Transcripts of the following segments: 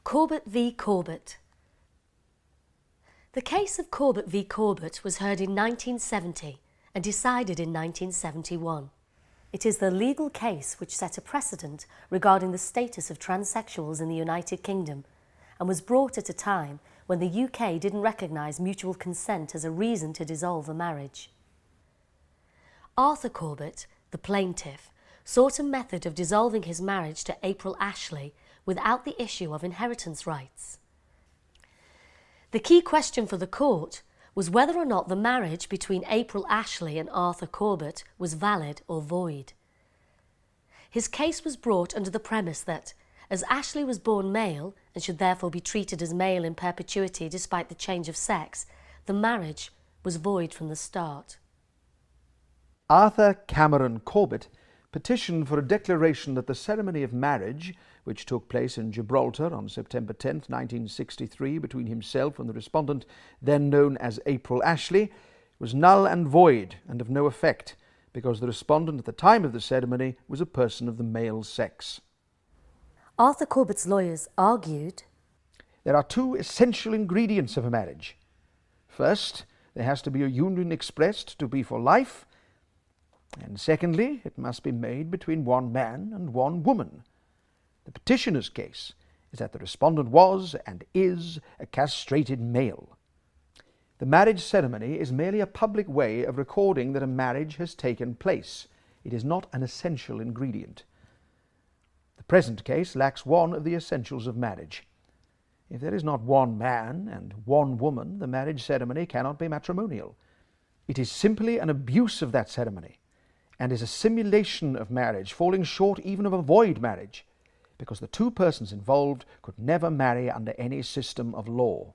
Corbett v. Corbett. The case of Corbett v. Corbett was heard in 1970 and decided in 1971. It is the legal case which set a precedent regarding the status of transsexuals in the United Kingdom and was brought at a time when the UK didn't recognise mutual consent as a reason to dissolve a marriage. Arthur Corbett, the plaintiff, sought a method of dissolving his marriage to April Ashley without the issue of inheritance rights. The key question for the court was whether or not the marriage between April Ashley and Arthur Corbett was valid or void. His case was brought under the premise that, as Ashley was born male and should therefore be treated as male in perpetuity despite the change of sex, the marriage was void from the start. Arthur Cameron Corbett petitioned for a declaration that the ceremony of marriage, which took place in Gibraltar on September 10, 1963, between himself and the respondent, then known as April Ashley, was null and void and of no effect, because the respondent at the time of the ceremony was a person of the male sex. Arthur Corbett's lawyers argued, there are two essential ingredients of a marriage. First, there has to be a union expressed to be for life, and secondly, it must be made between one man and one woman. The petitioner's case is that the respondent was and is a castrated male. The marriage ceremony is merely a public way of recording that a marriage has taken place. It is not an essential ingredient. The present case lacks one of the essentials of marriage. If there is not one man and one woman, the marriage ceremony cannot be matrimonial. It is simply an abuse of that ceremony, and is a simulation of marriage, falling short even of a void marriage, because the two persons involved could never marry under any system of law.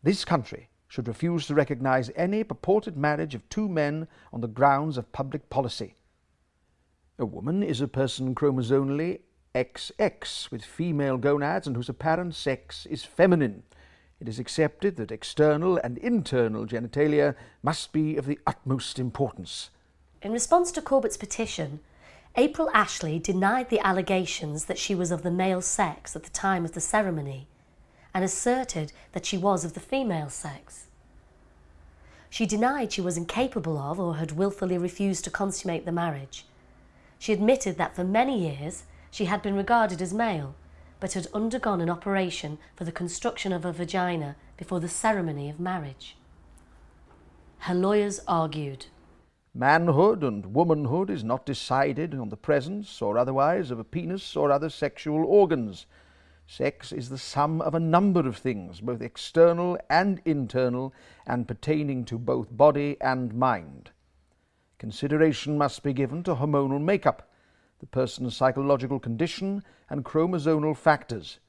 This country should refuse to recognize any purported marriage of two men on the grounds of public policy. A woman is a person chromosomally XX, with female gonads and whose apparent sex is feminine. It is accepted that external and internal genitalia must be of the utmost importance. In response to Corbett's petition, April Ashley denied the allegations that she was of the male sex at the time of the ceremony and asserted that she was of the female sex. She denied she was incapable of or had willfully refused to consummate the marriage. She admitted that for many years she had been regarded as male, but had undergone an operation for the construction of a vagina before the ceremony of marriage. Her lawyers argued, manhood and womanhood is not decided on the presence or otherwise of a penis or other sexual organs. Sex is the sum of a number of things, both external and internal, and pertaining to both body and mind. Consideration must be given to hormonal makeup, the person's psychological condition, and chromosomal factors.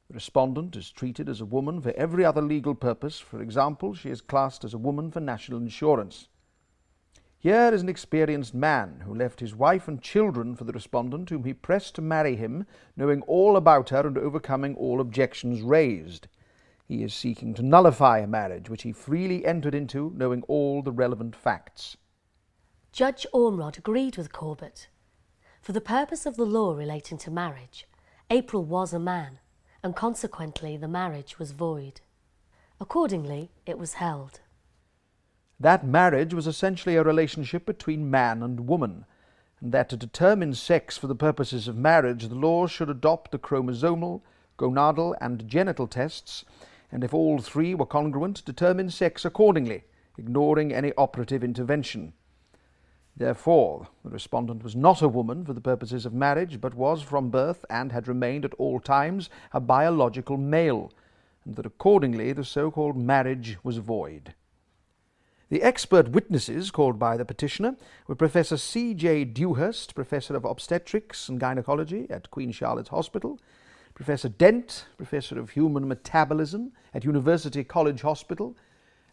The respondent is treated as a woman for every other legal purpose. For example, she is classed as a woman for national insurance. Here is an experienced man who left his wife and children for the respondent, whom he pressed to marry him, knowing all about her and overcoming all objections raised. He is seeking to nullify a marriage which he freely entered into, knowing all the relevant facts. Judge Ormrod agreed with Corbett. For the purpose of the law relating to marriage, April was a man, and consequently the marriage was void. Accordingly, it was held. That marriage was essentially a relationship between man and woman, and that to determine sex for the purposes of marriage, the law should adopt the chromosomal, gonadal, and genital tests, and if all three were congruent, determine sex accordingly, ignoring any operative intervention. Therefore, the respondent was not a woman for the purposes of marriage, but was from birth and had remained at all times a biological male, and that accordingly the so-called marriage was void. The expert witnesses called by the petitioner were Professor C.J. Dewhurst, Professor of Obstetrics and Gynecology at Queen Charlotte's Hospital, Professor Dent, Professor of Human Metabolism at University College Hospital,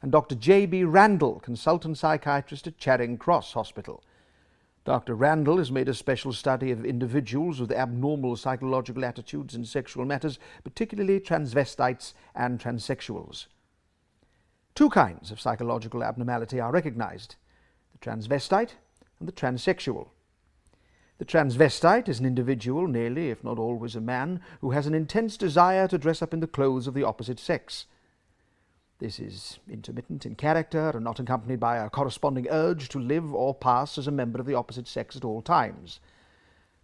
and Dr. J.B. Randall, Consultant Psychiatrist at Charing Cross Hospital. Dr. Randall has made a special study of individuals with abnormal psychological attitudes in sexual matters, particularly transvestites and transsexuals. Two kinds of psychological abnormality are recognized: the transvestite and the transsexual. The transvestite is an individual, nearly, if not always a man, who has an intense desire to dress up in the clothes of the opposite sex. This is intermittent in character and not accompanied by a corresponding urge to live or pass as a member of the opposite sex at all times.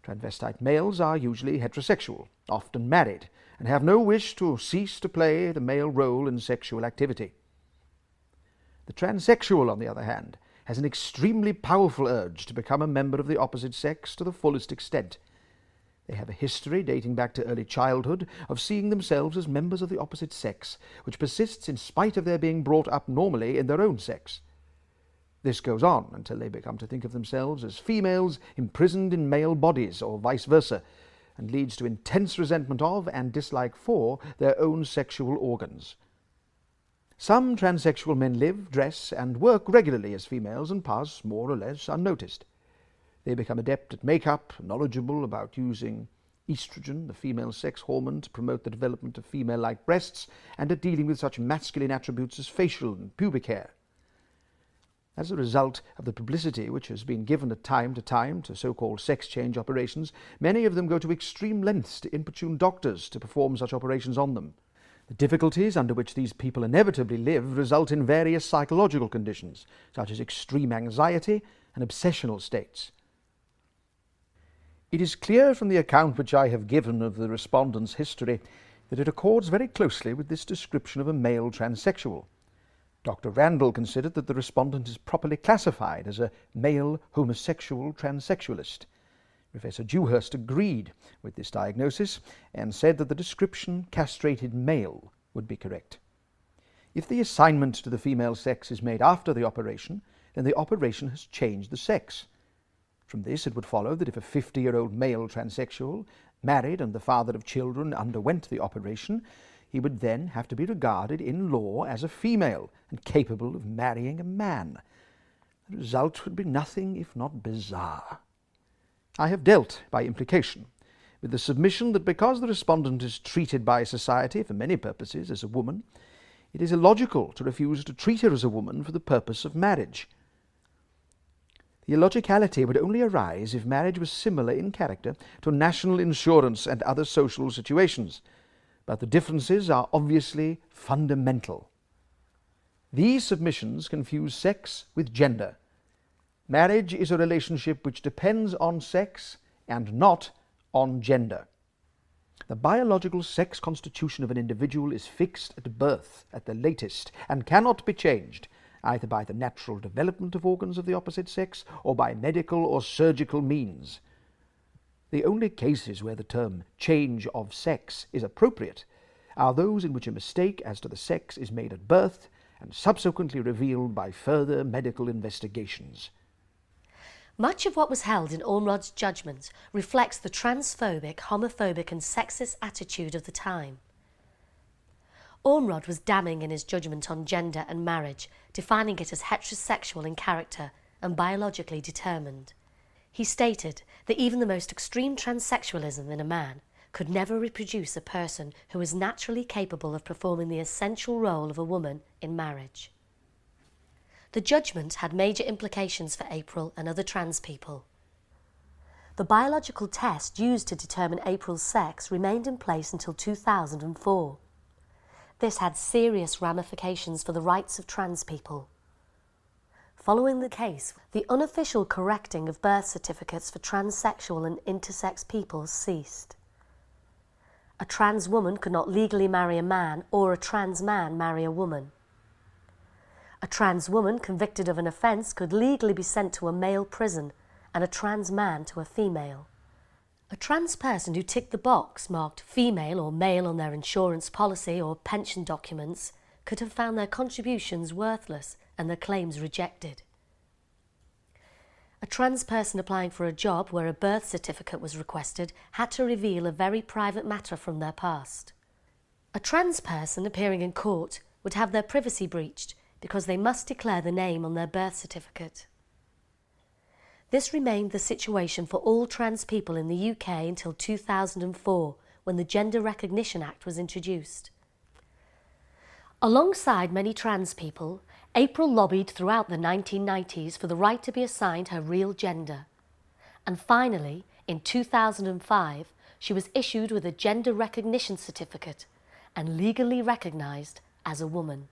Transvestite males are usually heterosexual, often married, and have no wish to cease to play the male role in sexual activity. The transsexual, on the other hand, has an extremely powerful urge to become a member of the opposite sex to the fullest extent. They have a history dating back to early childhood of seeing themselves as members of the opposite sex, which persists in spite of their being brought up normally in their own sex. This goes on until they become to think of themselves as females imprisoned in male bodies, or vice versa, and leads to intense resentment of and dislike for their own sexual organs. Some transsexual men live, dress, and work regularly as females and pass more or less unnoticed. They become adept at makeup, knowledgeable about using estrogen, the female sex hormone, to promote the development of female-like breasts, and at dealing with such masculine attributes as facial and pubic hair. As a result of the publicity which has been given at time to so-called sex change operations, many of them go to extreme lengths to importune doctors to perform such operations on them. The difficulties under which these people inevitably live result in various psychological conditions, such as extreme anxiety and obsessional states. It is clear from the account which I have given of the respondent's history that it accords very closely with this description of a male transsexual. Dr. Randall considered that the respondent is properly classified as a male homosexual transsexualist. Professor Dewhurst agreed with this diagnosis and said that the description castrated male would be correct. If the assignment to the female sex is made after the operation, then the operation has changed the sex. From this it would follow that if a 50-year-old male transsexual, married and the father of children, underwent the operation, he would then have to be regarded in law as a female and capable of marrying a man. The result would be nothing if not bizarre. I have dealt, by implication, with the submission that because the respondent is treated by society for many purposes as a woman, it is illogical to refuse to treat her as a woman for the purpose of marriage. The illogicality would only arise if marriage was similar in character to national insurance and other social situations, but the differences are obviously fundamental. These submissions confuse sex with gender. Marriage is a relationship which depends on sex and not on gender. The biological sex constitution of an individual is fixed at birth, at the latest, and cannot be changed, either by the natural development of organs of the opposite sex or by medical or surgical means. The only cases where the term change of sex is appropriate are those in which a mistake as to the sex is made at birth and subsequently revealed by further medical investigations. Much of what was held in Ormrod's judgment reflects the transphobic, homophobic and sexist attitude of the time. Ormrod was damning in his judgment on gender and marriage, defining it as heterosexual in character and biologically determined. He stated that even the most extreme transsexualism in a man could never reproduce a person who was naturally capable of performing the essential role of a woman in marriage. The judgment had major implications for April and other trans people. The biological test used to determine April's sex remained in place until 2004. This had serious ramifications for the rights of trans people. Following the case, the unofficial correcting of birth certificates for transsexual and intersex people ceased. A trans woman could not legally marry a man or a trans man marry a woman. A trans woman convicted of an offence could legally be sent to a male prison and a trans man to a female. A trans person who ticked the box marked female or male on their insurance policy or pension documents could have found their contributions worthless and their claims rejected. A trans person applying for a job where a birth certificate was requested had to reveal a very private matter from their past. A trans person appearing in court would have their privacy breached because they must declare the name on their birth certificate. This remained the situation for all trans people in the UK until 2004, when the Gender Recognition Act was introduced. Alongside many trans people, April lobbied throughout the 1990s for the right to be assigned her real gender. And finally, in 2005, she was issued with a gender recognition certificate and legally recognised as a woman.